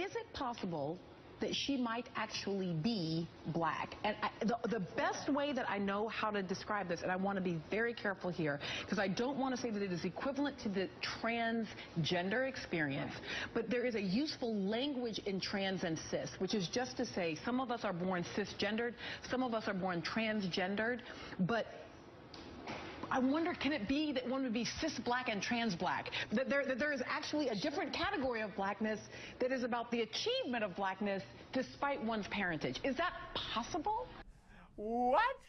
is it possible that she might actually be black? And the best way that I know how to describe this, and I want to be very careful here, because I don't want to say that it is equivalent to the transgender experience, but there is a useful language in trans and cis, which is just to say some of us are born cisgendered, some of us are born transgendered, but I wonder, can it be that one would be cis black and trans black? That there is actually a different category of blackness that is about the achievement of blackness despite one's parentage. Is that possible? What?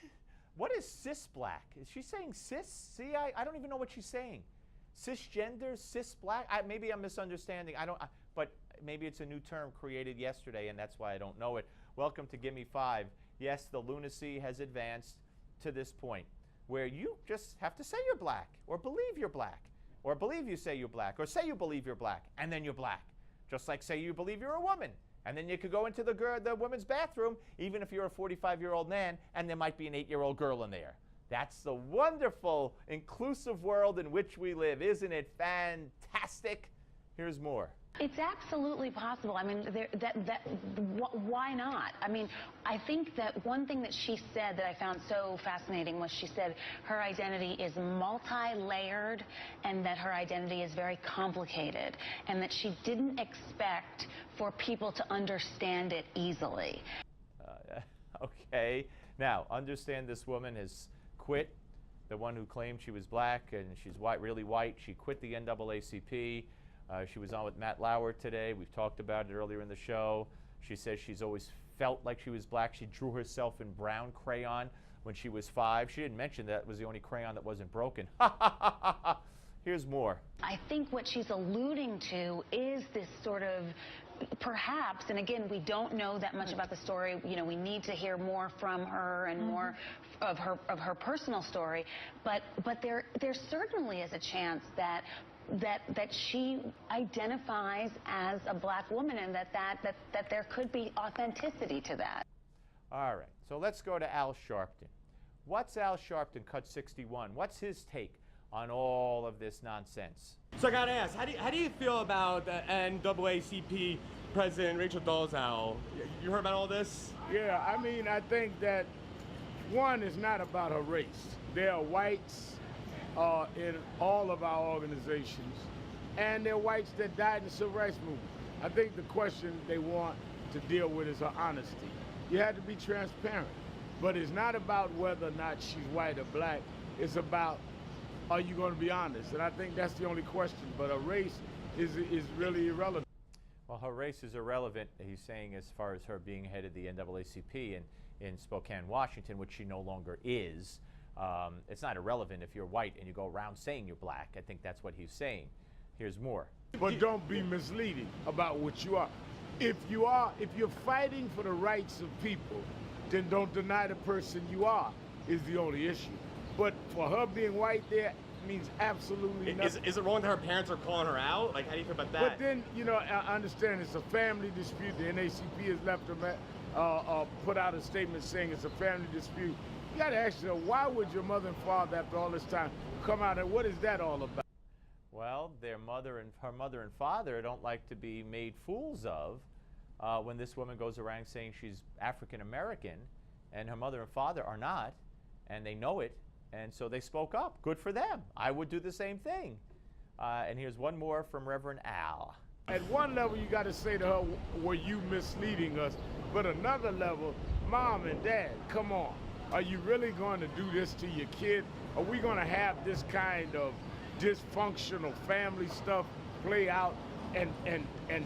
What is cis black? Is she saying cis? See, I don't even know what she's saying. Cisgender, cis black? Maybe I'm misunderstanding. But maybe it's a new term created yesterday, and that's why I don't know it. Welcome to Gimme 5. Yes, the lunacy has advanced to this point, where you just have to say you're black, or believe you're black, or believe you say you're black, or say you believe you're black, and then you're black. Just like say you believe you're a woman, and then you could go into the women's bathroom, even if you're a 45-year-old man, and there might be an 8-year-old girl in there. That's the wonderful, inclusive world in which we live. Isn't it fantastic? Here's more. It's absolutely possible. I mean, why not? I mean, I think that one thing that she said that I found so fascinating was she said her identity is multi-layered and that her identity is very complicated and that she didn't expect for people to understand it easily. Okay. Now, understand this woman has quit, the one who claimed she was black and she's really white. She quit the NAACP. She was on with Matt Lauer today. We've talked about it earlier in the show. She says she's always felt like she was black. She drew herself in brown crayon when she was 5. She didn't mention that was the only crayon that wasn't broken. Here's more. I think what she's alluding to is this sort of perhaps, and again, we don't know that much about the story. You know, we need to hear more from her and more of her personal story. But there certainly is a chance that she identifies as a black woman, and that there could be authenticity to that. All right, so let's go to Al Sharpton. What's Al Sharpton, Cut 61? What's his take on all of this nonsense? So I gotta ask, how do you feel about the NAACP President Rachel Dolezal? You heard about all this? Yeah, I mean, I think that one is not about her race. There are whites in all of our organizations, and there are whites that died in the civil rights movement. I think the question they want to deal with is her honesty. You have to be transparent, but it's not about whether or not she's white or black. It's about, are you going to be honest? And I think that's the only question, but her race is really irrelevant. Well, her race is irrelevant, he's saying, as far as her being head of the NAACP in Spokane, Washington, which she no longer is. It's not irrelevant if you're white and you go around saying you're black. I think that's what he's saying. Here's more. But don't be misleading about what you are. If you're fighting for the rights of people, then don't deny the person you are, is the only issue. But for her being white there means absolutely nothing. Is it wrong that her parents are calling her out? Like, how do you feel about that? But then, you know, I understand it's a family dispute. The NAACP has left them put out a statement saying it's a family dispute. You got to ask yourself, why would your mother and father, after all this time, come out and what is that all about? Well, her mother and father don't like to be made fools of when this woman goes around saying she's African American, and her mother and father are not, and they know it, and so they spoke up. Good for them. I would do the same thing. And here's one more from Reverend Al. At one level, you got to say to her, were you misleading us? But another level, Mom and Dad, come on. Are you really going to do this to your kid? Are we going to have this kind of dysfunctional family stuff play out and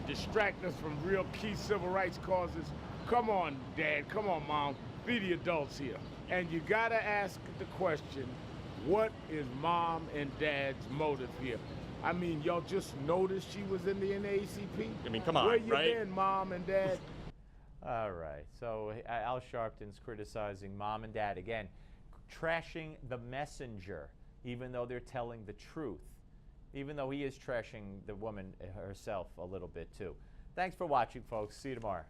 distract us from real key civil rights causes? Come on, Dad. Come on, Mom. Be the adults here. And you got to ask the question, what is Mom and Dad's motive here? I mean, y'all just noticed she was in the NAACP? I mean, come on, Where you right? been, Mom and Dad? All right, so Al Sharpton's criticizing Mom and Dad, again, trashing the messenger, even though they're telling the truth, even though he is trashing the woman herself a little bit too. Thanks for watching, folks. See you tomorrow.